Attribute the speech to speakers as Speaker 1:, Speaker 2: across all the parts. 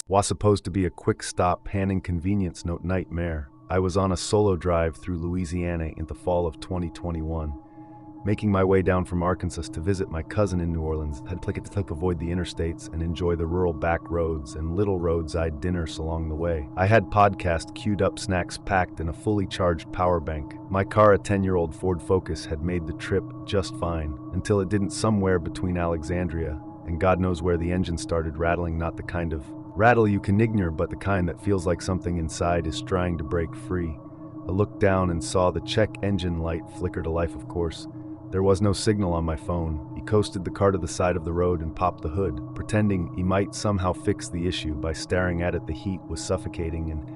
Speaker 1: Was supposed to be a quick stop, panning convenience note nightmare. I was on a solo drive through Louisiana in the fall of 2021. Making my way down from Arkansas to visit my cousin in New Orleans, had to avoid the interstates and enjoy the rural back roads and little roadside dinners along the way. I had podcast queued up, snacks packed, and a fully charged power bank. My car, a 10-year-old Ford Focus, had made the trip just fine, until it didn't somewhere between Alexandria and God knows where the engine started rattling, not the kind of rattle you can ignore, but the kind that feels like something inside is trying to break free. I looked down and saw the check engine light flicker to life, of course. There was no signal on my phone. He coasted the car to the side of the road and popped the hood, pretending he might somehow fix the issue by staring at it. The heat was suffocating, and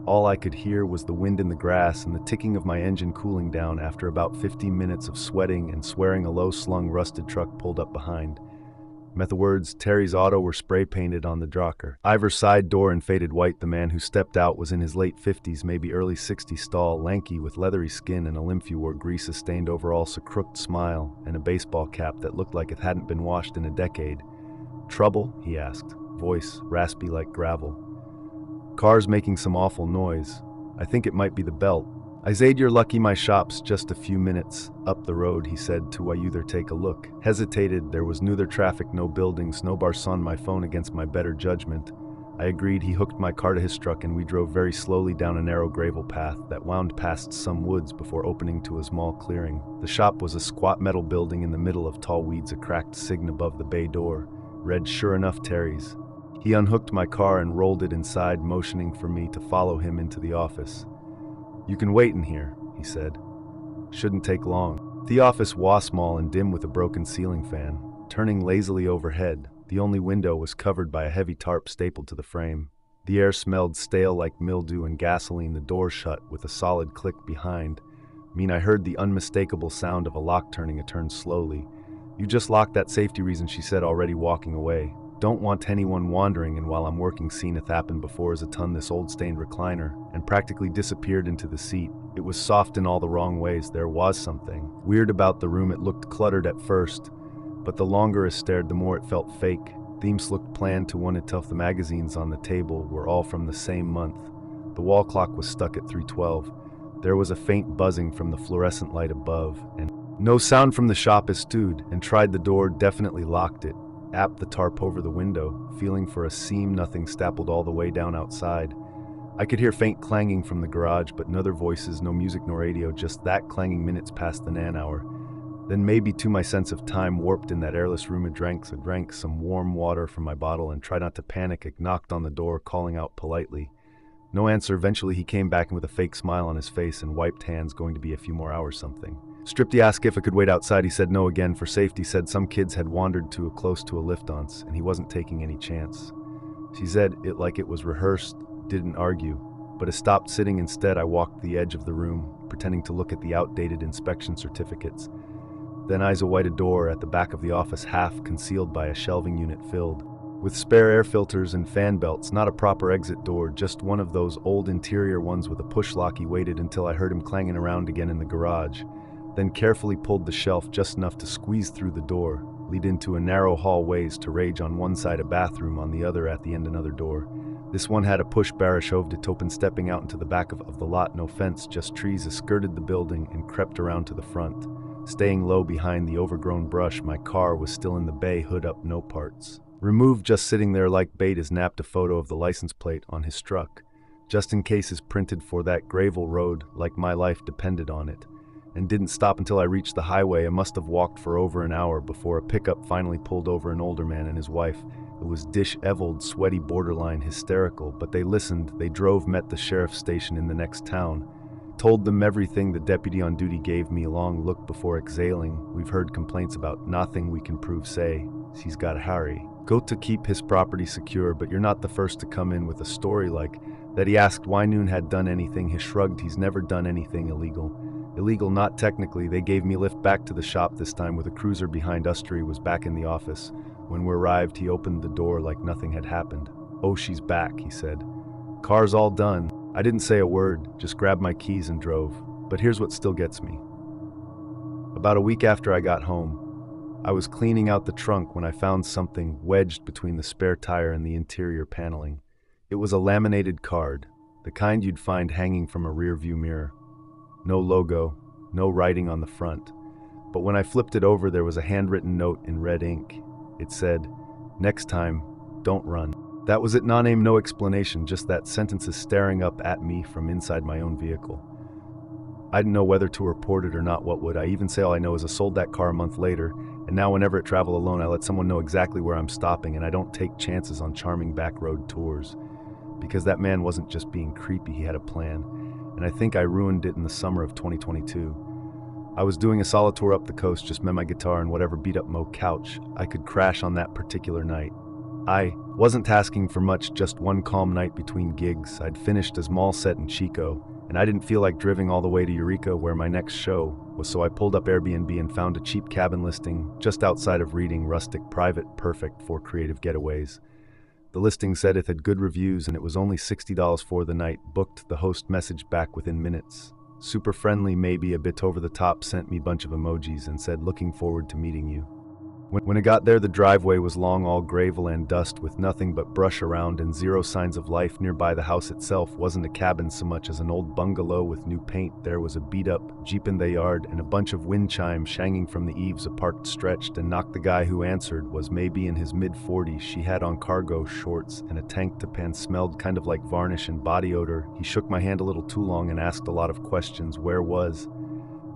Speaker 1: all I could hear was the wind in the grass and the ticking of my engine cooling down after about 15 minutes of sweating and swearing. A low-slung rusted truck pulled up behind. Met the words Terry's Auto were spray-painted on the Drocker. Ivor's side door in faded white. The man who stepped out was in his late 50s, maybe early 60s, tall, lanky, with leathery skin and a limp. He wore grease-stained overalls, a crooked smile, and a baseball cap that looked like it hadn't been washed in a decade. "Trouble?" he asked, voice raspy like gravel. "Car's making some awful noise. I think it might be the belt." "I said you're lucky my shop's just a few minutes up the road," he said to I either take a look. Hesitated. There was neither traffic, no buildings, no bars. On my phone against my better judgment. I agreed. He hooked my car to his truck and we drove very slowly down a narrow gravel path that wound past some woods before opening to a small clearing. The shop was a squat metal building in the middle of tall weeds, a cracked sign above the bay door read "Sure enough, Terry's." He unhooked my car and rolled it inside, motioning for me to follow him into the office. "You can wait in here," he said. "Shouldn't take long." The office was small and dim with a broken ceiling fan, turning lazily overhead. The only window was covered by a heavy tarp stapled to the frame. The air smelled stale like mildew and gasoline. The door shut with a solid click behind. I heard the unmistakable sound of a lock turning. It turned slowly. "You just locked that safety reason," she said, already walking away. "Don't want anyone wandering, and while I'm working, seen it happen before as a ton this old stained recliner," and practically disappeared into the seat. It was soft in all the wrong ways. There was something weird about the room. It looked cluttered at first, but the longer I stared, the more it felt fake. Themes looked planned to one itself. The magazines on the table were all from the same month. The wall clock was stuck at 3:12. There was a faint buzzing from the fluorescent light above, and no sound from the shop. I stood and tried the door, definitely locked it. Apped the tarp over the window, feeling for a seam. Nothing stapled all the way down outside. I could hear faint clanging from the garage, but no other voices, no music nor radio, just that clanging. Minutes past the nan hour. Then maybe to my sense of time warped in that airless room, I drank some warm water from my bottle and tried not to panic. I knocked on the door, calling out politely. No answer. Eventually he came back with a fake smile on his face and wiped hands. "Going to be a few more hours, something." Stripped. He asked if I could wait outside. He said no again for safety. Said some kids had wandered too close to a lift once, and he wasn't taking any chance. She said it like it was rehearsed. Didn't argue, but I stopped sitting. Instead, I walked the edge of the room, pretending to look at the outdated inspection certificates. Then eyes await a door at the back of the office, half concealed by a shelving unit filled with spare air filters and fan belts. Not a proper exit door, just one of those old interior ones with a push lock. He waited until I heard him clanging around again in the garage, then carefully pulled the shelf just enough to squeeze through the door, lead into a narrow hallways to rage. On one side a bathroom, on the other at the end another door. This one had a push bar. I shoved it open, stepping out into the back of the lot. No fence, just trees. I skirted the building and crept around to the front, staying low behind the overgrown brush. My car was still in the bay, hood up, no parts removed, just sitting there like bait. Is napped a photo of the license plate on his truck, just in case is printed for that gravel road, like my life depended on it. And didn't stop until I reached the highway. I must have walked for over an hour before a pickup finally pulled over. An older man and his wife. It was disheveled, sweaty, borderline hysterical, but they listened. They drove, met the sheriff's station in the next town. Told them everything. The deputy on duty gave me a long look before exhaling. "We've heard complaints about nothing we can prove. Say, he's got Harry. Go to keep his property secure, but you're not the first to come in with a story like that." He asked why Noon had done anything. He shrugged. He's never done anything illegal. Illegal, not technically. They gave me a lift back to the shop this time with a cruiser behind us. He was back in the office. When we arrived, he opened the door like nothing had happened. "Oh, she's back," he said. "Car's all done." I didn't say a word, just grabbed my keys and drove. But here's what still gets me. About a week after I got home, I was cleaning out the trunk when I found something wedged between the spare tire and the interior paneling. It was a laminated card, the kind you'd find hanging from a rear-view mirror. No logo, no writing on the front. But when I flipped it over, there was a handwritten note in red ink. It said, "Next time, don't run." That was it, no name, no explanation, just that sentences staring up at me from inside my own vehicle. I didn't know whether to report it or not. What would I even say? All I know is I sold that car a month later, and now whenever I travel alone, I let someone know exactly where I'm stopping, and I don't take chances on charming back road tours. Because that man wasn't just being creepy, he had a plan, and I think I ruined it in the summer of 2022. I was doing a solo tour up the coast, just met my guitar and whatever beat-up Mo couch I could crash on that particular night. I wasn't asking for much, just one calm night between gigs. I'd finished a small set in Chico, and I didn't feel like driving all the way to Eureka where my next show was, so I pulled up Airbnb and found a cheap cabin listing just outside of Reading, rustic, private, perfect for creative getaways. The listing said it had good reviews and it was only $60 for the night. Booked, the host messaged back within minutes. Super friendly, maybe a bit over the top, sent me a bunch of emojis and said, "Looking forward to meeting you." When I got there, the driveway was long, all gravel and dust, with nothing but brush around and zero signs of life nearby. The house itself wasn't a cabin so much as an old bungalow with new paint. There was a beat-up Jeep in the yard and a bunch of wind chimes hanging from the eaves. A part stretched and knocked. The guy who answered was maybe in his mid-40s. She had on cargo shorts and a tank top and smelled kind of like vanish and body odor. He shook my hand a little too long and asked a lot of questions. Where was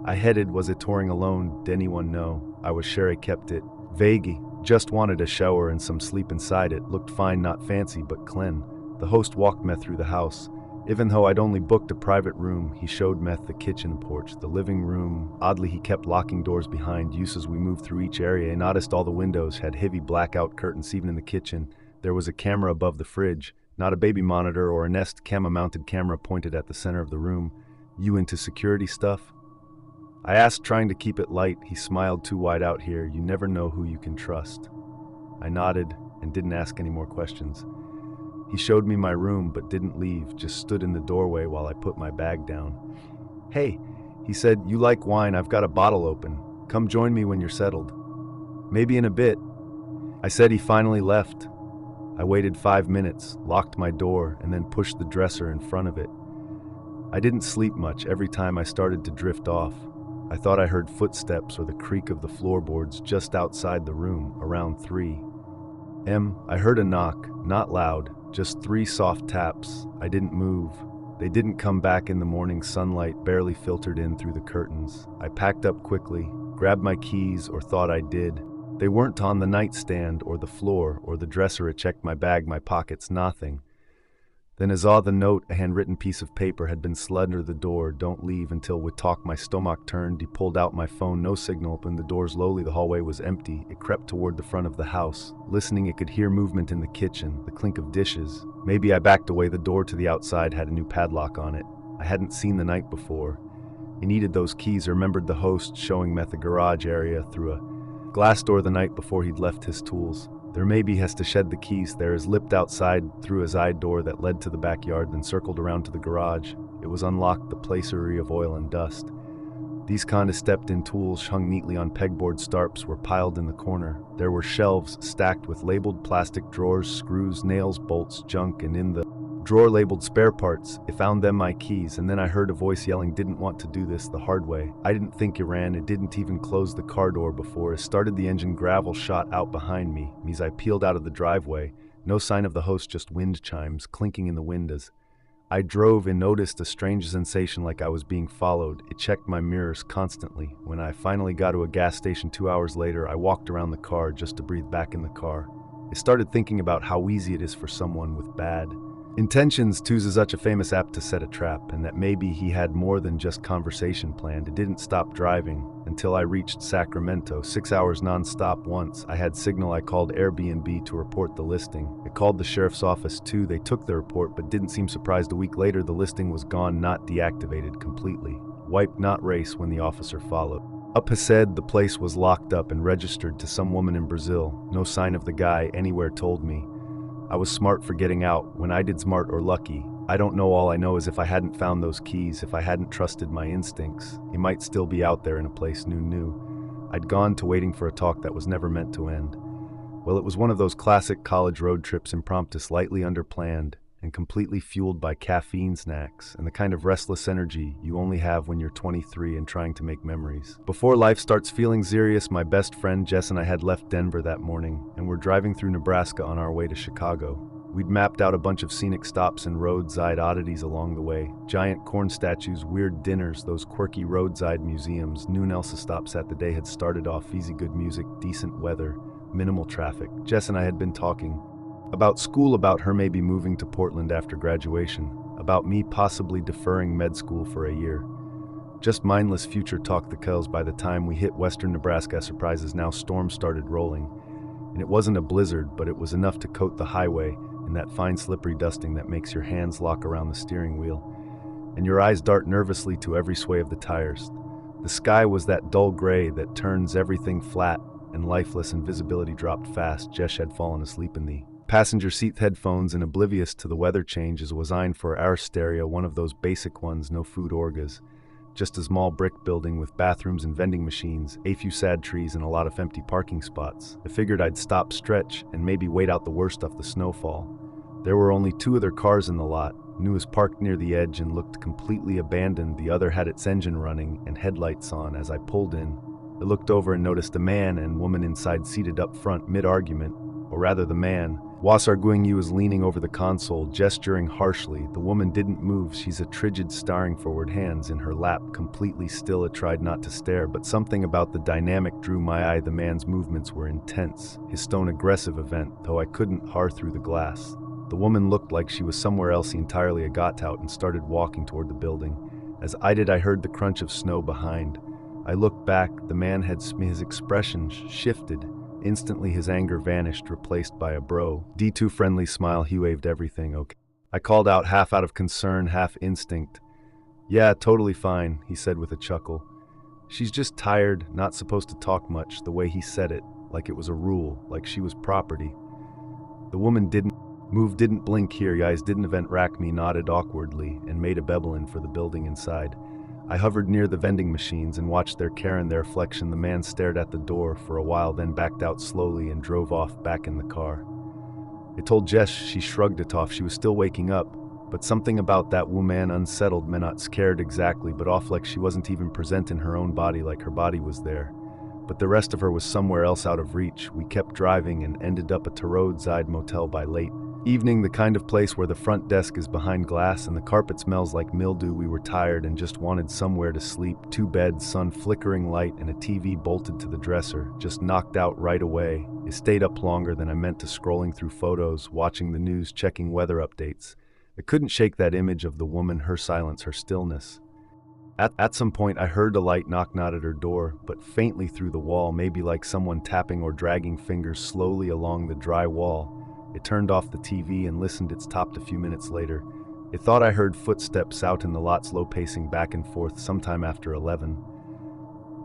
Speaker 1: I headed? Was it touring alone? Did anyone know? I was sure I kept it vague. Just wanted a shower and some sleep inside it. Looked fine, not fancy, but clean. The host walked me through the house. Even though I'd only booked a private room, he showed me the kitchen porch, the living room. Oddly, he kept locking doors behind use as we moved through each area. I noticed all the windows had heavy blackout curtains. Even in the kitchen, there was a camera above the fridge, not a baby monitor or a Nest Cam, a mounted camera pointed at the center of the room. "You into security stuff?" I asked, trying to keep it light. He smiled. "Too wide out here. You never know who you can trust." I nodded and didn't ask any more questions. He showed me my room but didn't leave, just stood in the doorway while I put my bag down. "Hey," he said, "you like wine? I've got a bottle open. Come join me when you're settled." "Maybe in a bit," I said. He finally left. I waited 5 minutes, locked my door, and then pushed the dresser in front of it. I didn't sleep much. Every time I started to drift off, I thought I heard footsteps or the creak of the floorboards just outside the room. Around 3 a.m., I heard a knock, not loud, just 3 soft taps. I didn't move. They didn't come back. In the morning, sunlight barely filtered in through the curtains. I packed up quickly, grabbed my keys, or thought I did. They weren't on the nightstand or the floor or the dresser. I checked my bag, my pockets, nothing. Then I saw the note, a handwritten piece of paper, had been slid under the door. "Don't leave until we talk." My stomach turned. He pulled out my phone. No signal. Opened the door slowly. The hallway was empty. It crept toward the front of the house. Listening, it could hear movement in the kitchen, the clink of dishes. Maybe I backed away. The door to the outside had a new padlock on it. I hadn't seen the night before. He needed those keys. I remembered the host showing me the garage area through a glass door the night before he'd left his tools. There maybe has to shed the keys. There is lipped outside through a side door that led to the backyard, then circled around to the garage. It was unlocked, the placery of oil and dust. These kind of stepped-in tools hung neatly on pegboard. Starps were piled in the corner. There were shelves stacked with labeled plastic drawers, screws, nails, bolts, junk, and in the drawer labeled spare parts. I found them, my keys, and then I heard a voice yelling, "Didn't want to do this the hard way." I didn't think it ran. It didn't even close the car door before it started the engine. Gravel shot out behind me. As I peeled out of the driveway, no sign of the host, just wind chimes clinking in the windows. I drove and noticed a strange sensation like I was being followed. It checked my mirrors constantly. When I finally got to a gas station 2 hours later, I walked around the car just to breathe back in the car. I started thinking about how easy it is for someone with bad intentions to use such a famous app to set a trap, and that maybe he had more than just conversation planned. It didn't stop driving until I reached Sacramento. 6 hours non-stop. Once I had signal, I called Airbnb to report the listing. I called the sheriff's office too. They took the report but didn't seem surprised. A week later, the listing was gone, not deactivated, completely wiped, not race. When the officer followed up, he said the place was locked up and registered to some woman in Brazil. No sign of the guy anywhere. Told me I was smart for getting out when I did. Smart or lucky, I don't know. All I know is if I hadn't found those keys, if I hadn't trusted my instincts, he might still be out there in a place new. I'd gone to waiting for a talk that was never meant to end. Well, it was one of those classic college road trips, impromptu, slightly underplanned, and completely fueled by caffeine snacks and the kind of restless energy you only have when you're 23 and trying to make memories. Before life starts feeling serious, my best friend Jess and I had left Denver that morning and were driving through Nebraska on our way to Chicago. We'd mapped out a bunch of scenic stops and roadside oddities along the way. Giant corn statues, weird dinners, those quirky roadside museums. Noon Elsa stop sat the day had started off easy, good music, decent weather, minimal traffic. Jess and I had been talking about school, about her maybe moving to Portland after graduation, about me possibly deferring med school for a year. Just mindless future talk. By the time we hit western Nebraska, surprises now, storms started rolling. And it wasn't a blizzard, but it was enough to coat the highway in that fine slippery dusting that makes your hands lock around the steering wheel, and your eyes dart nervously to every sway of the tires. The sky was that dull gray that turns everything flat and lifeless, and visibility dropped fast. Jess had fallen asleep in the passenger seat, headphones, and oblivious to the weather changes was eyeing for our stereo, one of those basic ones, no food orgas. Just a small brick building with bathrooms and vending machines, a few sad trees, and a lot of empty parking spots. I figured I'd stop, stretch, and maybe wait out the worst of the snowfall. There were only two other cars in the lot. One was parked near the edge and looked completely abandoned. The other had its engine running and headlights on. As I pulled in, I looked over and noticed a man and woman inside, seated up front mid-argument, or rather the man was arguing. He was leaning over the console, gesturing harshly. The woman didn't move. She's a frigid, staring forward, hands in her lap, completely still. I tried not to stare, but something about the dynamic drew my eye. The man's movements were intense, his tone aggressive, though I couldn't har through the glass. The woman looked like she was somewhere else entirely. I got out and started walking toward the building. As I did, I heard the crunch of snow behind. I looked back. The man had his expression shifted. Instantly, his anger vanished, replaced by a detour friendly smile. He waved. Everything okay? I called out, half out of concern, half instinct. Yeah, totally fine, he said with a chuckle. She's just tired, not supposed to talk much. The way he said it, like it was a rule, like she was property. The woman didn't move, didn't blink. Her eyes didn't rack me, nodded awkwardly, and made a beeline for the building inside. I hovered near the vending machines and watched their care and their reflection. The man stared at the door for a while, then backed out slowly and drove off back in the car. I told Jess. She shrugged it off. She was still waking up, but something about that woman unsettled me, not scared exactly, but off, like she wasn't even present in her own body, like her body was there, but the rest of her was somewhere else, out of reach. We kept driving and ended up at a roadside motel by late evening, the kind of place where the front desk is behind glass and the carpet smells like mildew. We were tired and just wanted somewhere to sleep. 2 beds, sun, flickering light, and a TV bolted to the dresser. Just knocked out right away. I stayed up longer than I meant to, scrolling through photos, watching the news, checking weather updates. I couldn't shake that image of the woman, her silence, her stillness. At some point, I heard a light knock, not at her door, but faintly through the wall, maybe like someone tapping or dragging fingers slowly along the dry wall. I turned off the TV and listened. It stopped a few minutes later. I thought I heard footsteps out in the lot, slow pacing back and forth, sometime after 11.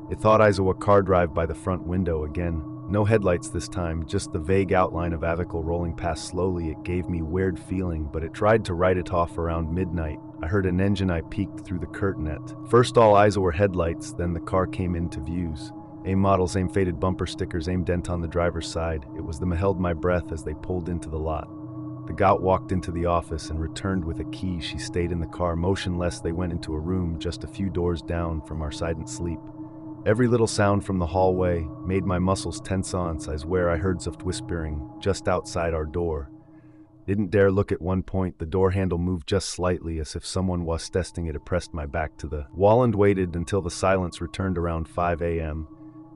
Speaker 1: I thought I saw a car drive by the front window again. No headlights this time, just the vague outline of a vehicle rolling past slowly. It gave me weird feeling, but it tried to write it off. Around midnight, I heard an engine. I peeked through the curtain at first all eyes were headlights, then the car came into views. A model, same faded bumper stickers, aim dent on the driver's side. It was them. I held my breath as they pulled into the lot. The gal walked into the office and returned with a key. She stayed in the car, motionless. They went into a room just a few doors down from our silent sleep. Every little sound from the hallway made my muscles tense on. I swear I heard soft whispering just outside our door. Didn't dare look. At one point, the door handle moved just slightly, as if someone was testing it. I pressed my back to the wall and waited until the silence returned. Around 5 a.m.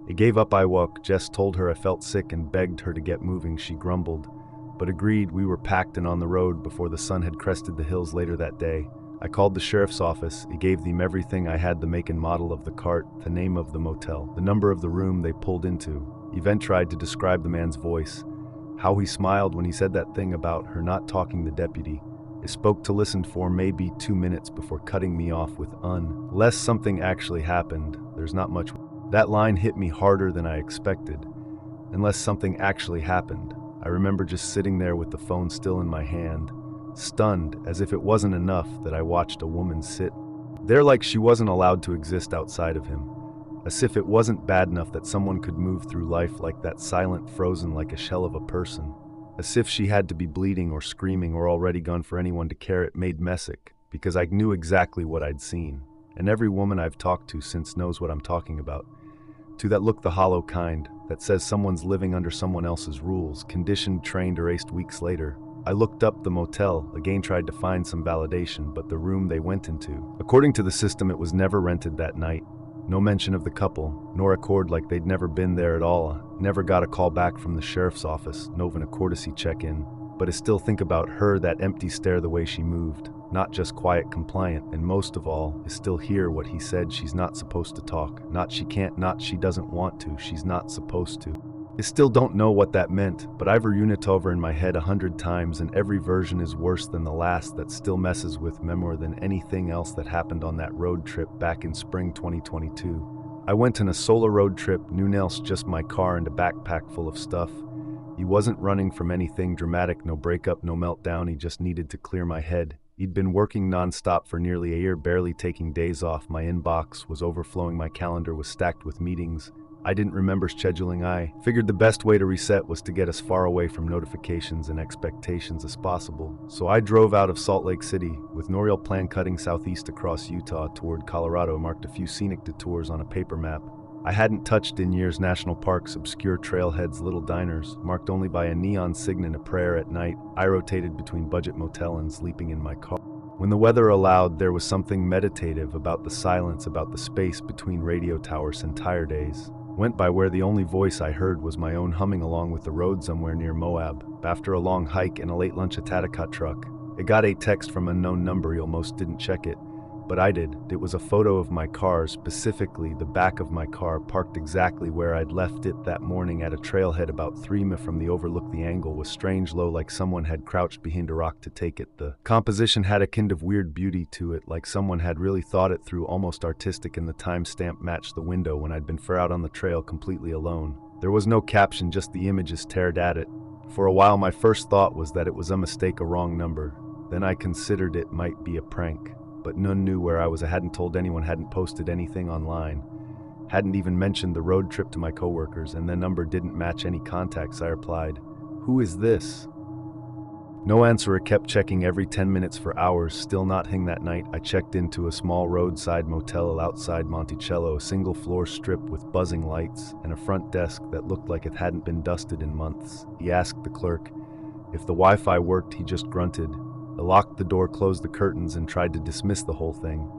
Speaker 1: I gave up. I woke. Jess told her I felt sick and begged her to get moving. She grumbled, but agreed. We were packed and on the road before the sun had crested the hills. Later that day, I called the sheriff's office. I gave them everything I had, the make and model of the cart, the name of the motel, the number of the room they pulled into. Yvette tried to describe the man's voice, how he smiled when he said that thing about her not talking. The deputy I spoke to listened for maybe 2 minutes before cutting me off with unless something actually happened. There's not much. That line hit me harder than I expected. Unless something actually happened. I remember just sitting there with the phone still in my hand, stunned, as if it wasn't enough that I watched a woman sit there like she wasn't allowed to exist outside of him. As if it wasn't bad enough that someone could move through life like that, silent, frozen, like a shell of a person. as if she had to be bleeding or screaming or already gone for anyone to care. It made messick, because I knew exactly what I'd seen, and every woman I've talked to since knows what I'm talking about. To that look, the hollow kind, that says someone's living under someone else's rules, conditioned, trained, erased weeks later. I looked up the motel, again tried to find some validation, but the room they went into. According to the system, it was never rented that night. No mention of the couple, nor accord like they'd never been there at all. Never got a call back from the sheriff's office, no even a courtesy check-in. But I still think about her, that empty stare, the way she moved. Not just quiet, compliant, and most of all, I still hear what he said. She's not supposed to talk. Not she can't, not she doesn't want to, she's not supposed to. I still don't know what that meant, but I've reviewed it over in my head 100 times, and every version is worse than the last. That still messes with me more than anything else that happened on that road trip back in spring 2022. I went on a solo road trip, nothing else, just my car and a backpack full of stuff. He wasn't running from anything dramatic, no breakup, no meltdown. He just needed to clear my head. He'd been working non-stop for nearly a year, barely taking days off. My inbox was overflowing, my calendar was stacked with meetings I didn't remember scheduling. I figured the best way to reset was to get as far away from notifications and expectations as possible. So I drove out of Salt Lake City with no real plan, cutting southeast across Utah toward Colorado, marked a few scenic detours on a paper map. I hadn't touched in years: national parks, obscure trailheads, little diners, marked only by a neon sign and a prayer at night. I rotated between budget motel and sleeping in my car. When the weather allowed, there was something meditative about the silence, about the space between radio towers. Entire days went by where the only voice I heard was my own, humming along with the road somewhere near Moab. After a long hike and a late lunch, a Tatakat truck. It got a text from unknown number. He almost didn't check it, but I did. It was a photo of my car, specifically the back of my car, parked exactly where I'd left it that morning at a trailhead about 3 mi from the overlook. The angle was strange low, like someone had crouched behind a rock to take it. The composition had a kind of weird beauty to it, like someone had really thought it through, almost artistic, and the timestamp matched the window when I'd been far out on the trail completely alone. There was no caption, just the images stared at it. For a while my first thought was that it was a mistake, a wrong number. Then I considered it might be a prank. But none knew where I was. I hadn't told anyone, hadn't posted anything online, hadn't even mentioned the road trip to my coworkers, and the number didn't match any contacts. I replied, "Who is this?" No answer. I kept checking every 10 minutes for hours, still nothing. That night I checked into a small roadside motel outside Monticello, a single floor strip with buzzing lights and a front desk that looked like it hadn't been dusted in months. He asked the clerk if the Wi-Fi worked. He just grunted. I locked the door, closed the curtains, and tried to dismiss the whole thing.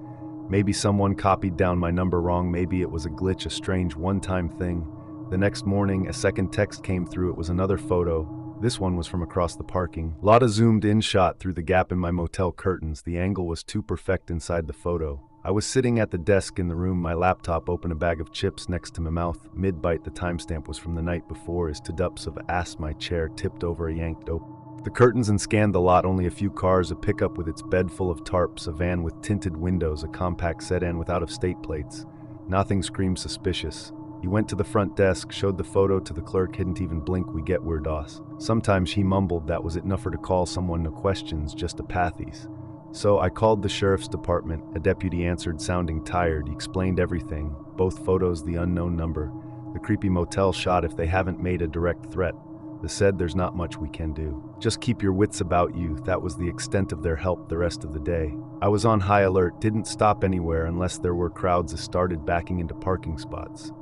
Speaker 1: Maybe someone copied down my number wrong. Maybe it was a glitch, a strange one-time thing. The next morning, a second text came through. It was another photo. This one was from across the parking lot. A zoomed-in shot through the gap in my motel curtains. The angle was too perfect inside the photo. I was sitting at the desk in the room, my laptop open, a bag of chips next to my mouth. Mid-bite, the timestamp was from the night before. As stood up of ass, my chair tipped over, yanked open the curtains and scanned the lot. Only a few cars, a pickup with its bed full of tarps, a van with tinted windows, a compact sedan with out-of-state plates. Nothing screamed suspicious. He went to the front desk, showed the photo to the clerk, didn't even blink. "We get word, DOS." Sometimes he mumbled. That was it, enough for to call someone, no questions, just apathies. So I called the sheriff's department. A deputy answered, sounding tired. He explained everything, both photos, the unknown number, the creepy motel shot. If they haven't made a direct threat, they said, there's not much we can do. Just keep your wits about you. That was the extent of their help the rest of the day. I was on high alert, didn't stop anywhere unless there were crowds. I started backing into parking spots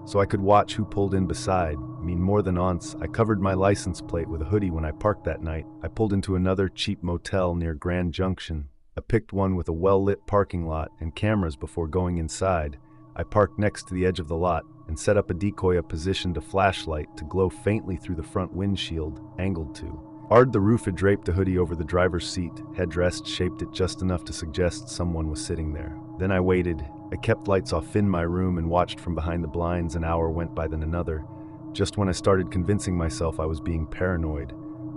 Speaker 1: so I could watch who pulled in beside. More than once, I covered my license plate with a hoodie when I parked that night. I pulled into another cheap motel near Grand Junction. I picked one with a well-lit parking lot and cameras before going inside. I parked next to the edge of the lot and set up a decoy. I positioned a flashlight to glow faintly through the front windshield, angled to ard the roof. Had draped a hoodie over the driver's seat, headrest, shaped it just enough to suggest someone was sitting there. Then I waited. I kept lights off in my room and watched from behind the blinds. An hour went by, then another. Just when I started convincing myself I was being paranoid,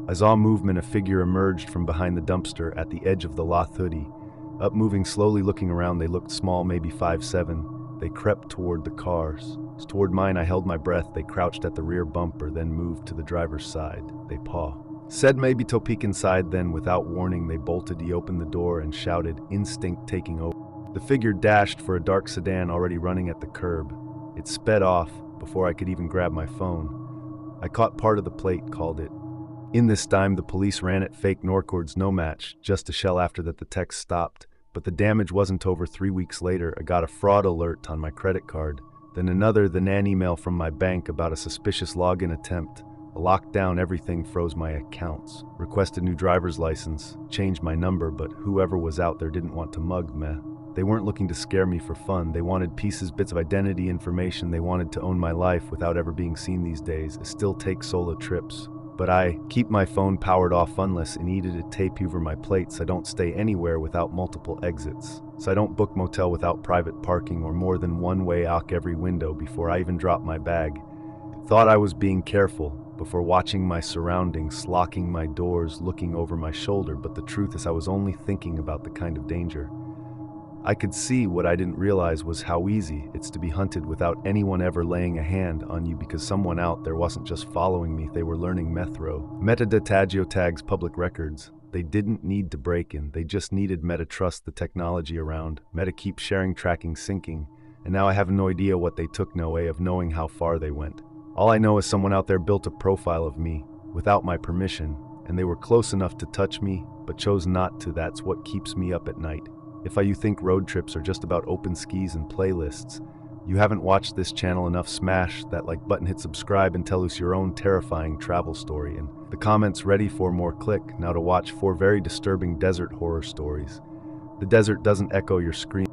Speaker 1: I saw movement. A figure emerged from behind the dumpster at the edge of the lot, hoodie up, moving slowly, looking around. They looked small, maybe 5'7". They crept toward the cars. Toward mine. I held my breath. They crouched at the rear bumper, then moved to the driver's side. They said maybe to peek inside, then without warning they bolted. He opened the door and shouted, instinct taking over. The figure dashed for a dark sedan already running at the curb. It sped off before I could even grab my phone. I caught part of the plate, called it In this time, the police ran at fake Norcords no match, just a shell after that the text stopped. But the damage wasn't over. 3 weeks later, I got a fraud alert on my credit card. Then another, an email from my bank about a suspicious login attempt. A lockdown, everything froze my accounts. Requested new driver's license, changed my number, but whoever was out there didn't want to mug me. They weren't looking to scare me for fun. They wanted pieces, bits of identity information. They wanted to own my life without ever being seen these days. I still take solo trips, but I keep my phone powered off unless I needed to tape over my plates. I don't stay anywhere without multiple exits. So I don't book motel without private parking or more than one way out every window before I even drop my bag. Thought I was being careful before watching my surroundings, locking my doors, looking over my shoulder, but the truth is I was only thinking about the kind of danger. I could see what I didn't realize was how easy it's to be hunted without anyone ever laying a hand on you, because someone out there wasn't just following me, they were learning Methro. Metadata geotags public records. They didn't need to break in, they just needed Meta trust the technology around. Meta keep sharing, tracking, syncing, and now I have no idea what they took, no way of knowing how far they went. All I know is someone out there built a profile of me without my permission, and they were close enough to touch me, but chose not to. That's what keeps me up at night. If you think road trips are just about open skis and playlists, you haven't watched this channel enough. Smash that like button, hit subscribe, and tell us your own terrifying travel story. And the comments ready for more. Click now to watch 4 very disturbing desert horror stories. The desert doesn't echo your scream.